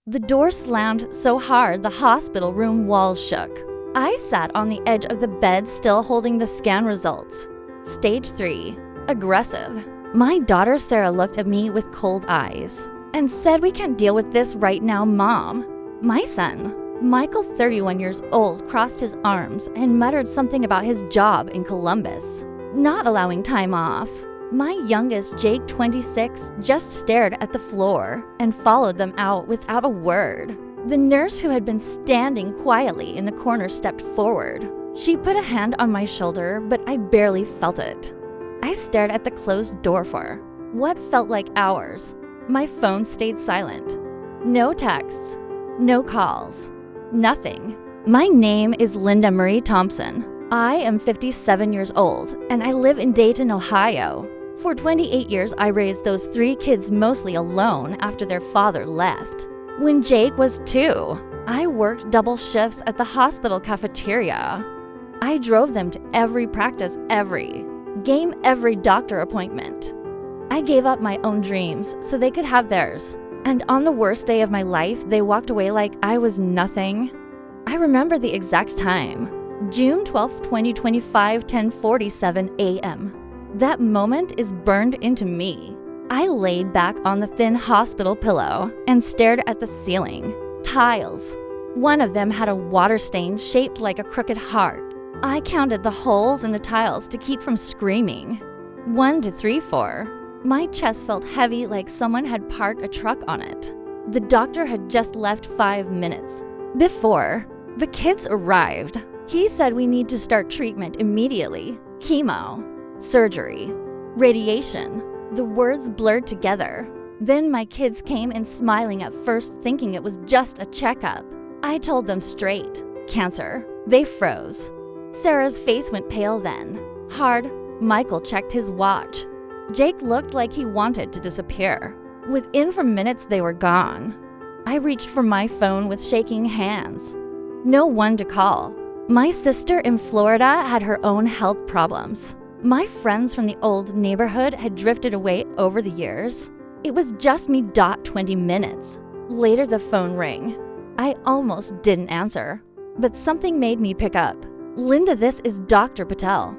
The door slammed so hard the hospital room walls shook. I sat on the edge of the bed, still holding the scan results. Stage 3, aggressive. My daughter Sarah looked at me with cold eyes and said, "We can't deal with this right now, Mom." My son, Michael, 31 years old, crossed his arms and muttered something about his job in Columbus, not allowing time off. My youngest, Jake, 26, just stared at the floor and followed them out without a word. The nurse, who had been standing quietly in the corner, stepped forward. She put a hand on my shoulder, but I barely felt it. I stared at the closed door for what felt like hours. My phone stayed silent. No texts, no calls, nothing. My name is Linda Marie Thompson. I am 57 years old, and I live in Dayton, Ohio. For 28 years, I raised those 3 kids mostly alone after their father left. When Jake was 2, I worked double shifts at the hospital cafeteria. I drove them to every practice, every game, every doctor appointment. I gave up my own dreams so they could have theirs. And on the worst day of my life, they walked away like I was nothing. I remember the exact time. June 12th, 2025, 10:47 a.m. That moment is burned into me. I laid back on the thin hospital pillow and stared at the ceiling. Tiles. One of them had a water stain shaped like a crooked heart. I counted the holes in the tiles to keep from screaming. 1, 2, 3, 4. My chest felt heavy, like someone had parked a truck on it. The doctor had just left 5 minutes before the kids arrived. He said we need to start treatment immediately. Chemo, surgery, radiation. The words blurred together. Then my kids came in, smiling at first, thinking it was just a checkup. I told them straight, cancer. They froze. Sarah's face went pale then. Hard. Michael checked his watch. Jake looked like he wanted to disappear. Within minutes, they were gone. I reached for my phone with shaking hands. No one to call. My sister in Florida had her own health problems. My friends from the old neighborhood had drifted away over the years. It was just me. 20 minutes. Later, the phone rang. I almost didn't answer, but something made me pick up. "Linda, this is Dr. Patel.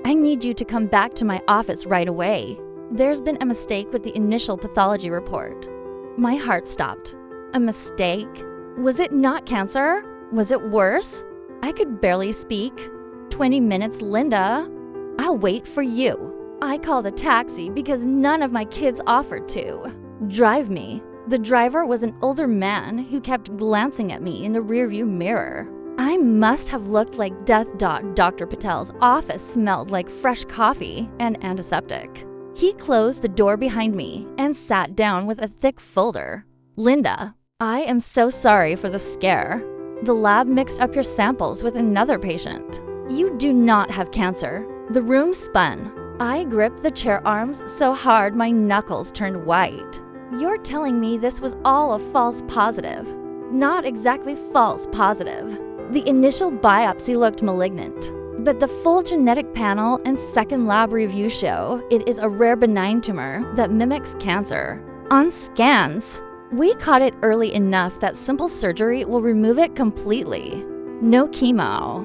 I need you to come back to my office right away. There's been a mistake with the initial pathology report." My heart stopped. A mistake? Was it not cancer? Was it worse? I could barely speak. 20 minutes, Linda. I'll wait for you. I called a taxi because none of my kids offered to drive me. The driver was an older man who kept glancing at me in the rearview mirror. I must have looked like death. Dr. Patel's office smelled like fresh coffee and antiseptic. He closed the door behind me and sat down with a thick folder. "Linda, I am so sorry for the scare. The lab mixed up your samples with another patient. You do not have cancer." The room spun. I gripped the chair arms so hard my knuckles turned white. "You're telling me this was all a false positive?" "Not exactly false positive. The initial biopsy looked malignant, but the full genetic panel and second lab review show it is a rare benign tumor that mimics cancer. On scans, we caught it early enough that simple surgery will remove it completely. No chemo,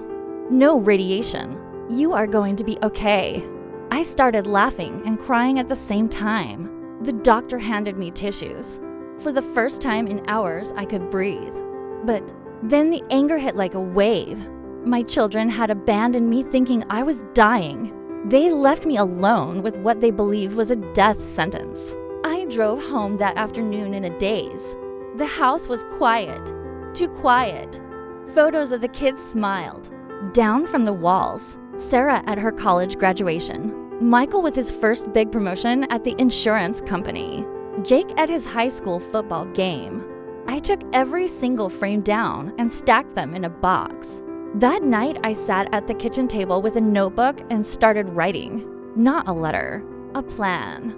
no radiation. You are going to be okay." I started laughing and crying at the same time. The doctor handed me tissues. For the first time in hours, I could breathe. But then the anger hit like a wave. My children had abandoned me, thinking I was dying. They left me alone with what they believed was a death sentence. I drove home that afternoon in a daze. The house was quiet, too quiet. Photos of the kids smiled down from the walls. Sarah at her college graduation. Michael with his first big promotion at the insurance company. Jake at his high school football game. I took every single frame down and stacked them in a box. That night, I sat at the kitchen table with a notebook and started writing. Not a letter, a plan.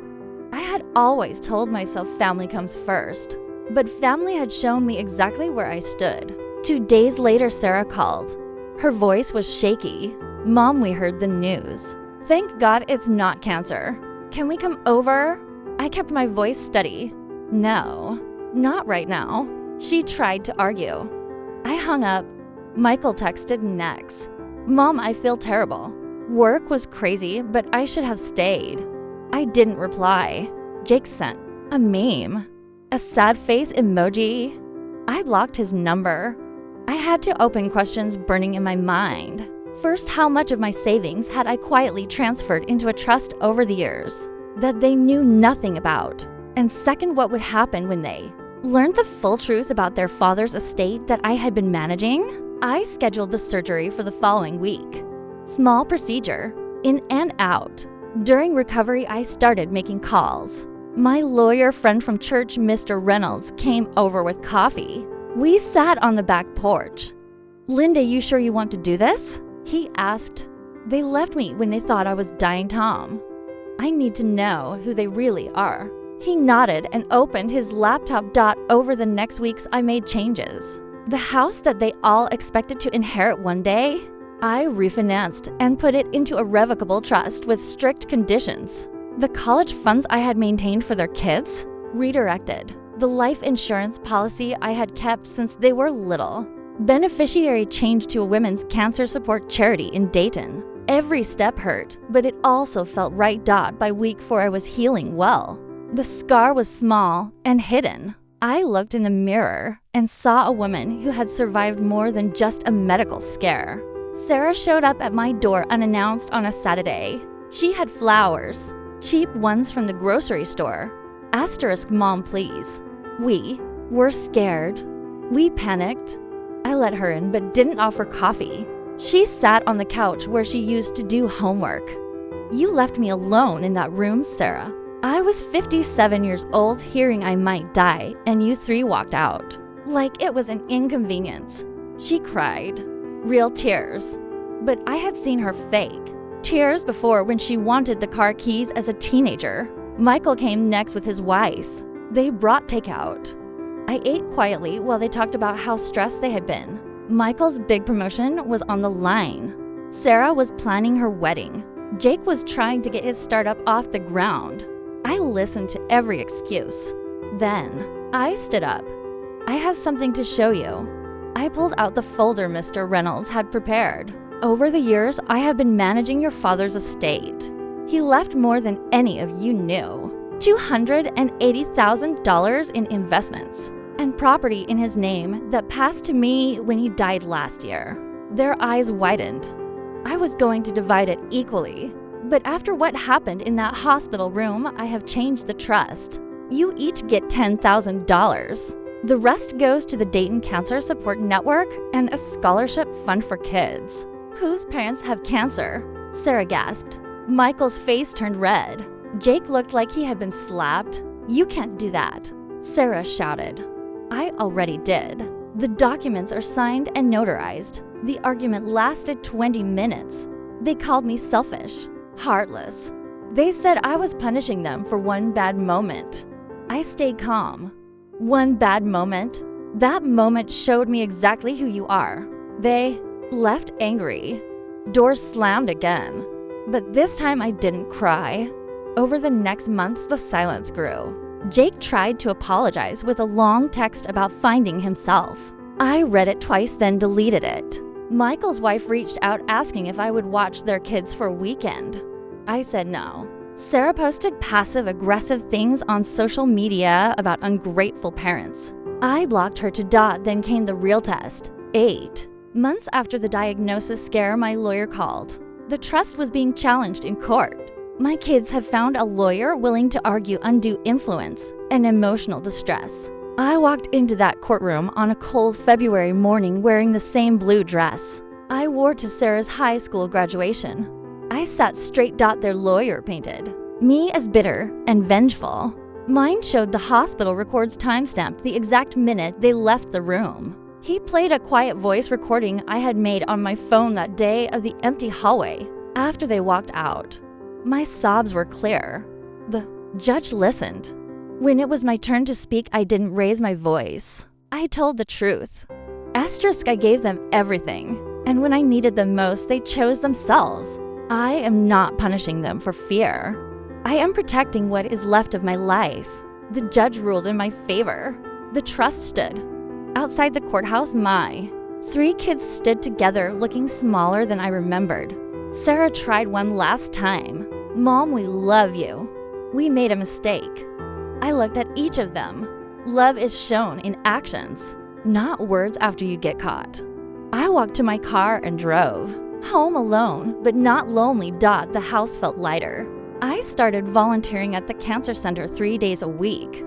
I had always told myself family comes first, but family had shown me exactly where I stood. 2 days later, Sarah called. Her voice was shaky. "Mom, we heard the news. Thank God it's not cancer. Can we come over?" I kept my voice steady. "No, not right now." She tried to argue. I hung up. Michael texted next. Mom, I feel terrible. Work was crazy, but I should have stayed. I didn't reply. Jake sent a meme, a sad face emoji. I blocked his number. I had to open questions burning in my mind. First, how much of my savings had I quietly transferred into a trust over the years that they knew nothing about? And second, what would happen when they learned the full truth about their father's estate that I had been managing? I scheduled the surgery for the following week. Small procedure, in and out. During recovery, I started making calls. My lawyer friend from church, Mr. Reynolds, came over with coffee. We sat on the back porch. Linda, you sure you want to do this? He asked. They left me when they thought I was dying, Tom. I need to know who they really are. He nodded and opened his laptop. Over the next weeks, I made changes. The house that they all expected to inherit one day, I refinanced and put it into a revocable trust with strict conditions. The college funds I had maintained for their kids, redirected. The life insurance policy I had kept since they were little. Beneficiary changed to a women's cancer support charity in Dayton. Every step hurt, but it also felt right. By week 4, I was healing well. The scar was small and hidden. I looked in the mirror and saw a woman who had survived more than just a medical scare. Sarah showed up at my door unannounced on a Saturday. She had flowers, cheap ones from the grocery store. Asterisk, Mom, please. We were scared. We panicked. I let her in but didn't offer coffee. She sat on the couch where she used to do homework. You left me alone in that room, Sarah. I was 57 years old, hearing I might die, and you 3 walked out. Like it was an inconvenience. She cried. Real tears. But I had seen her fake. Tears before when she wanted the car keys as a teenager. Michael came next with his wife. They brought takeout. I ate quietly while they talked about how stressed they had been. Michael's big promotion was on the line. Sarah was planning her wedding. Jake was trying to get his startup off the ground. I listened to every excuse. Then, I stood up. I have something to show you. I pulled out the folder Mr. Reynolds had prepared. Over the years, I have been managing your father's estate. He left more than any of you knew. $280,000 in investments and property in his name that passed to me when he died last year. Their eyes widened. I was going to divide it equally. But after what happened in that hospital room, I have changed the trust. You each get $10,000. The rest goes to the Dayton Cancer Support Network and a scholarship fund for kids whose parents have cancer. Sarah gasped. Michael's face turned red. Jake looked like he had been slapped. You can't do that. Sarah shouted. I already did. The documents are signed and notarized. The argument lasted 20 minutes. They called me selfish. Heartless. They said I was punishing them for one bad moment. I stayed calm. One bad moment? That moment showed me exactly who you are. They left angry. Doors slammed again. But this time I didn't cry. Over the next months, the silence grew. Jake tried to apologize with a long text about finding himself. I read it twice, then deleted it. Michael's wife reached out asking if I would watch their kids for a weekend. I said no. Sarah posted passive-aggressive things on social media about ungrateful parents. I blocked her to . Then came the real test. 8 months after the diagnosis scare, my lawyer called. The trust was being challenged in court. My kids have found a lawyer willing to argue undue influence and emotional distress. I walked into that courtroom on a cold February morning wearing the same blue dress I wore to Sarah's high school graduation. I sat straight. Their lawyer painted me as bitter and vengeful. Mine showed the hospital records timestamped the exact minute they left the room. He played a quiet voice recording I had made on my phone that day of the empty hallway after they walked out. My sobs were clear. The judge listened. When it was my turn to speak, I didn't raise my voice. I told the truth. Asterisk, I gave them everything. And when I needed them most, they chose themselves. I am not punishing them for fear. I am protecting what is left of my life. The judge ruled in my favor. The trust stood. Outside the courthouse, three kids stood together looking smaller than I remembered. Sarah tried one last time. Mom, we love you. We made a mistake. I looked at each of them. Love is shown in actions, not words after you get caught. I walked to my car and drove. Home alone, but not lonely. The house felt lighter. I started volunteering at the cancer center 3 days a week.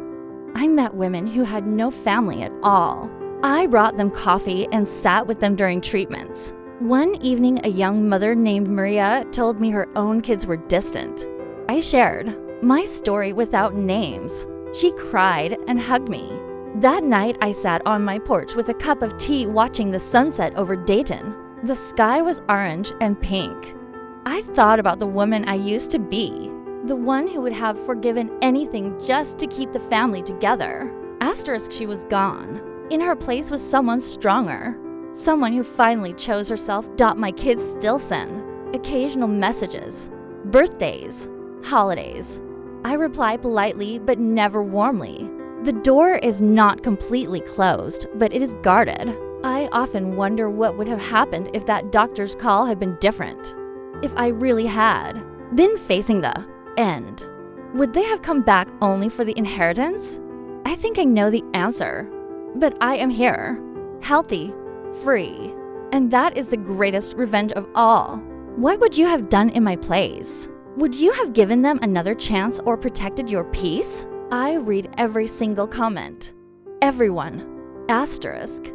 I met women who had no family at all. I brought them coffee and sat with them during treatments. One evening, a young mother named Maria told me her own kids were distant. I shared my story without names. She cried and hugged me. That night, I sat on my porch with a cup of tea watching the sunset over Dayton. The sky was orange and pink. I thought about the woman I used to be, the one who would have forgiven anything just to keep the family together. Asterisk, she was gone. In her place was someone stronger, someone who finally chose herself. My kids still send occasional messages, birthdays, holidays. I reply politely but never warmly. The door is not completely closed, but it is guarded. I often wonder what would have happened if that doctor's call had been different. If I really had been facing the end, would they have come back only for the inheritance? I think I know the answer. But I am here, healthy, free, and that is the greatest revenge of all. What would you have done in my place? Would you have given them another chance or protected your peace? I read every single comment. Everyone. Asterisk.